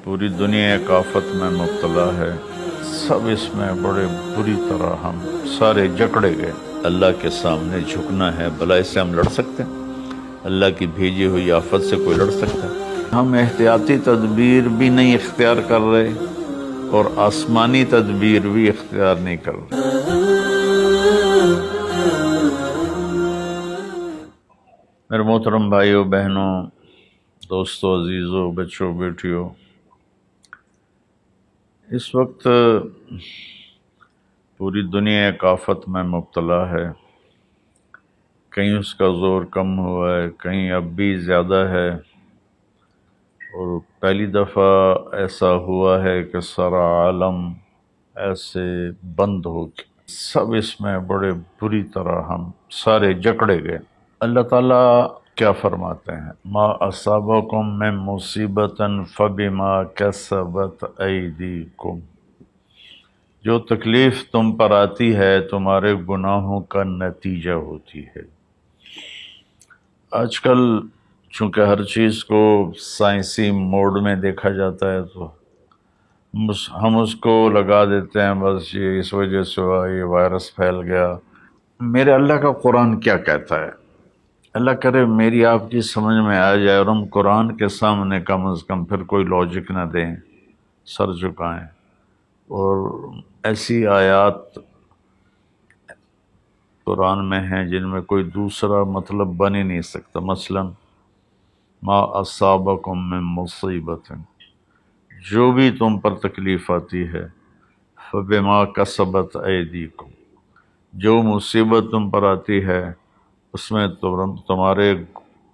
پوری دنیا ایک آفت میں مبتلا ہے، سب اس میں بڑے بری طرح ہم سارے جکڑے گئے۔ اللہ کے سامنے جھکنا ہے۔ بھلا اس سے ہم لڑ سکتے ہیں؟ اللہ کی بھیجی ہوئی آفت سے کوئی لڑ سکتا ہے؟ ہم احتیاطی تدبیر بھی نہیں اختیار کر رہے اور آسمانی تدبیر بھی اختیار نہیں کر رہے۔ میرے محترم بھائیوں بہنوں، دوستوں، عزیزوں، بچوں، بیٹیوں، اس وقت پوری دنیا ایک آفت میں مبتلا ہے۔ کہیں اس کا زور کم ہوا ہے، کہیں اب بھی زیادہ ہے، اور پہلی دفعہ ایسا ہوا ہے کہ سارا عالم ایسے بند ہو کے سب اس میں بڑے بری طرح ہم سارے جکڑے گئے۔ اللہ تعالیٰ کیا فرماتے ہیں؟ ما اصابکم من مصیبت فبما کسبت ایدیکم، جو تکلیف تم پر آتی ہے تمہارے گناہوں کا نتیجہ ہوتی ہے۔ آج کل چونکہ ہر چیز کو سائنسی موڈ میں دیکھا جاتا ہے تو ہم اس کو لگا دیتے ہیں بس یہ اس وجہ سے ہوا، یہ وائرس پھیل گیا۔ میرے اللہ کا قرآن کیا کہتا ہے؟ اللہ کرے میری آپ کی سمجھ میں آ جائے اور ہم قرآن کے سامنے کم از کم پھر کوئی لاجک نہ دیں، سر جھکائیں، اور ایسی آیات قرآن میں ہیں جن میں کوئی دوسرا مطلب بن ہی نہیں سکتا۔ مثلا ما اصابکم من مصیبت، جو بھی تم پر تکلیف آتی ہے، فبما کسبت ایدیکم، جو مصیبت تم پر آتی ہے اس میں تمہارے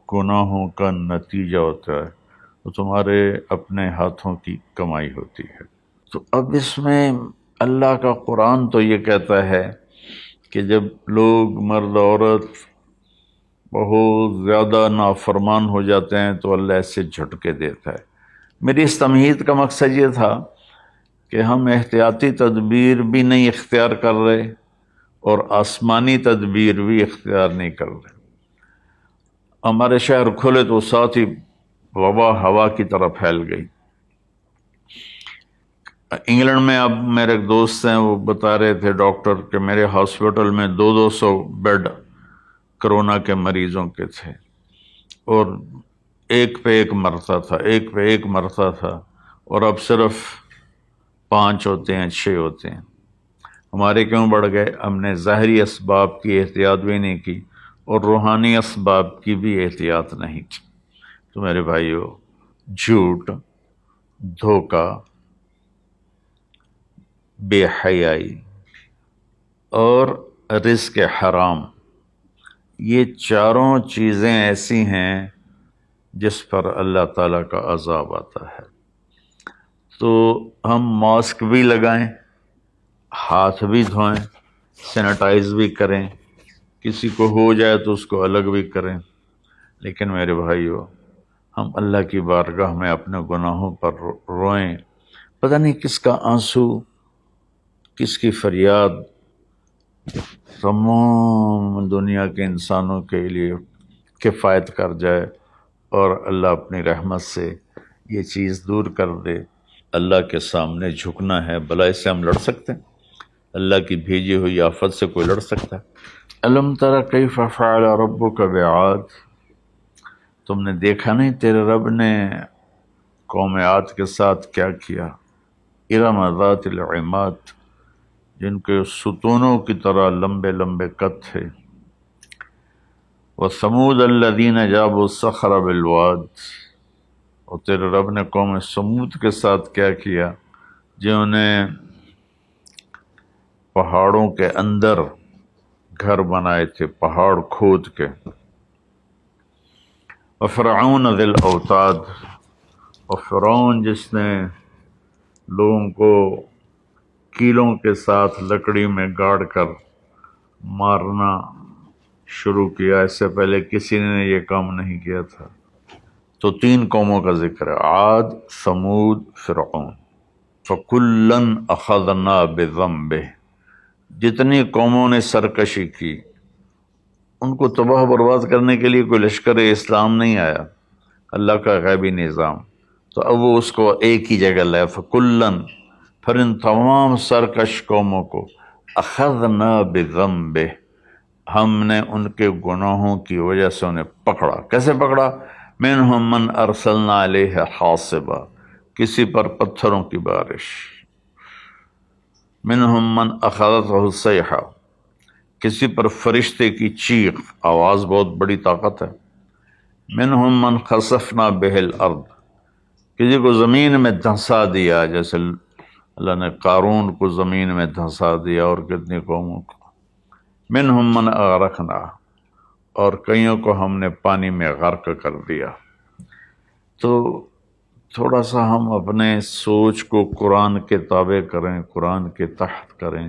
گناہوں کا نتیجہ ہوتا ہے، وہ تمہارے اپنے ہاتھوں کی کمائی ہوتی ہے۔ تو اب اس میں اللہ کا قرآن تو یہ کہتا ہے کہ جب لوگ مرد عورت بہت زیادہ نافرمان ہو جاتے ہیں تو اللہ ایسے جھٹکے دیتا ہے۔ میری اس تمہید کا مقصد یہ تھا کہ ہم احتیاطی تدبیر بھی نہیں اختیار کر رہے اور آسمانی تدبیر بھی اختیار نہیں کر رہے۔ ہمارے شہر کھلے تو ساتھ ہی وبا ہوا کی طرح پھیل گئی۔ انگلینڈ میں اب میرے ایک دوست ہیں، وہ بتا رہے تھے ڈاکٹر کہ میرے ہاسپٹل میں 200 بیڈ کرونا کے مریضوں کے تھے، اور ایک پہ ایک مرتا تھا، ایک پہ ایک مرتا تھا، اور اب صرف 5 ہوتے ہیں، 6 ہوتے ہیں۔ ہمارے کیوں بڑھ گئے؟ ہم نے ظاہری اسباب کی احتیاط بھی نہیں کی اور روحانی اسباب کی بھی احتیاط نہیں کی۔ تو میرے بھائیو، جھوٹ، دھوکہ، بے حیائی اور رزق حرام، یہ چاروں چیزیں ایسی ہیں جس پر اللہ تعالیٰ کا عذاب آتا ہے۔ تو ہم ماسک بھی لگائیں، ہاتھ بھی دھوئیں، سینیٹائز بھی کریں، کسی کو ہو جائے تو اس کو الگ بھی کریں، لیکن میرے بھائیو ہم اللہ کی بارگاہ میں اپنے گناہوں پر روئیں۔ پتہ نہیں کس کا آنسو، کس کی فریاد تمام دنیا کے انسانوں کے لیے کفایت کر جائے اور اللہ اپنی رحمت سے یہ چیز دور کر دے۔ اللہ کے سامنے جھکنا ہے۔ بھلا اس سے ہم لڑ سکتے ہیں؟ اللہ کی بھیجی ہوئی آفت سے کوئی لڑ سکتا ہے؟ الم تر کیف فعل ربک بعاد، تم نے دیکھا نہیں تیرے رب نے قوم عاد کے ساتھ کیا کیا؟ ارم ذات العماد، جن کے ستونوں کی طرح لمبے لمبے قد تھے۔ وثمود الذین جابوا الصخر بالواد، اور تیرے رب نے قوم سمود کے ساتھ کیا کیا؟ جنہوں نے پہاڑوں کے اندر گھر بنائے تھے، پہاڑ کھود کے۔ وفرعون ذی الاوتاد، اور فرعون جس نے لوگوں کو کیلوں کے ساتھ لکڑی میں گاڑ کر مارنا شروع کیا، اس سے پہلے کسی نے یہ کام نہیں کیا تھا۔ تو 3 قوموں کا ذکر ہے، عاد، ثمود، فرعون۔ فَكُلًّا أَخَذْنَا بِذَنبِهِ، جتنی قوموں نے سرکشی کی ان کو تباہ برباد کرنے کے لیے کوئی لشکر اسلام نہیں آیا، اللہ کا غیبی نظام۔ تو اب وہ اس کو ایک ہی جگہ لائے، فکلن، پھر ان تمام سرکش قوموں کو اخذنا بذنبہ، ہم نے ان کے گناہوں کی وجہ سے انہیں پکڑا۔ کیسے پکڑا؟ منہم من ارسلنا علیہ حاصبا، کسی پر پتھروں کی بارش، منہم من اخذتہ الصیحہ، کسی پر فرشتے کی چیخ، آواز بہت بڑی طاقت ہے، منہم من خسفنا بہ الارض، کسی کو زمین میں دھنسا دیا، جیسے اللہ نے قارون کو زمین میں دھنسا دیا اور کتنی قوموں کو، منہم من اغرقنا، اور کئیوں کو ہم نے پانی میں غرق کر دیا۔ تو تھوڑا سا ہم اپنے سوچ کو قرآن کے تابع کریں، قرآن کے تحت کریں۔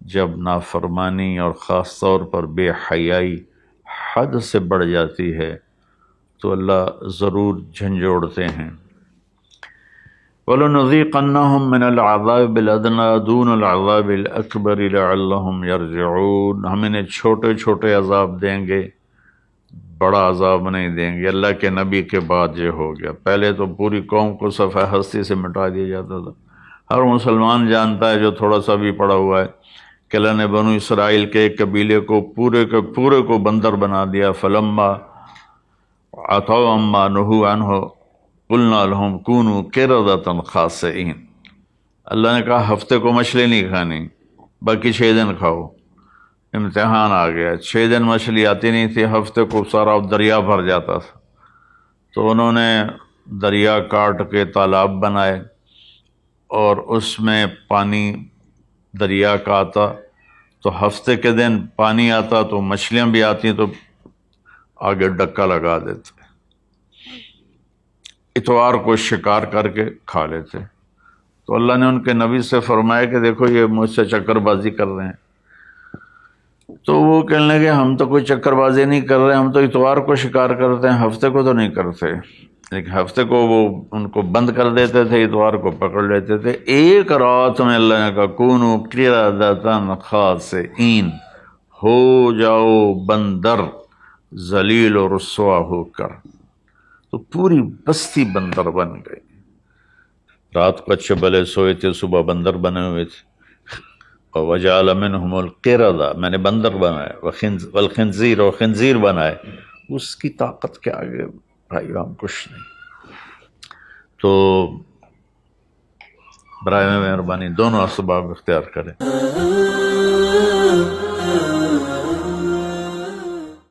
جب نافرمانی اور خاص طور پر بے حیائی حد سے بڑھ جاتی ہے تو اللہ ضرور جھنجھوڑتے ہیں۔ وَلَنُذِيقَنَّهُم مِّنَ الْعَذَابِ الْأَدْنَىٰ دُونَ الْعَذَابِ الْأَكْبَرِ لَعَلَّهُمْ يَرْجِعُونَ، ہم انہیں چھوٹے چھوٹے عذاب دیں گے، بڑا عذاب نہیں دیں گے۔ اللہ کے نبی کے بعد یہ ہو گیا، پہلے تو پوری قوم کو صفحہ ہستی سے مٹا دیا جاتا تھا۔ ہر مسلمان جانتا ہے جو تھوڑا سا بھی پڑا ہوا ہے کہ اللہ نے بنو اسرائیل کے ایک قبیلے کو پورے کے پورے کو بندر بنا دیا۔ فلما عتوا عما نہوا عنہ قلنا لهم کونوا قردۃ خاسئین، اللہ نے کہا ہفتے کو مچھلی نہیں کھانی، باقی 6 دن کھاؤ۔ امتحان آ گیا، 6 دن مچھلی آتی نہیں تھی، ہفتے کو سارا دریا بھر جاتا تھا، تو انہوں نے دریا کاٹ کے تالاب بنائے اور اس میں پانی دریا کا آتا، تو ہفتے کے دن پانی آتا تو مچھلیاں بھی آتی تو آگے ڈکا لگا دیتے، اتوار کو شکار کر کے کھا لیتے۔ تو اللہ نے ان کے نبی سے فرمایا کہ دیکھو یہ مجھ سے چکر بازی کر رہے ہیں، تو وہ کہنے لگے ہم تو کوئی چکر بازی نہیں کر رہے، ہم تو اتوار کو شکار کرتے ہیں، ہفتے کو تو نہیں کرتے۔ لیکن ہفتے کو وہ ان کو بند کر دیتے تھے، اتوار کو پکڑ لیتے تھے۔ ایک رات میں اللہ نے کہا کونوا قردۃ خاسئین، ہو جاؤ بندر ذلیل و رسوا ہو کر، تو پوری بستی بندر بن گئی۔ رات کو اچھے بھلے سوئے تھے، صبح بندر بنے ہوئے تھے۔ وَجَعَلَ مِنْهُمُ الْقِرَدَ، میں نے بندر بنائے، والخنزیر، اور خنزیر بنائے۔ اس کی طاقت کے آگے بھائی ہم کچھ نہیں۔ تو برائے مہربانی دونوں اسباب اختیار کریں۔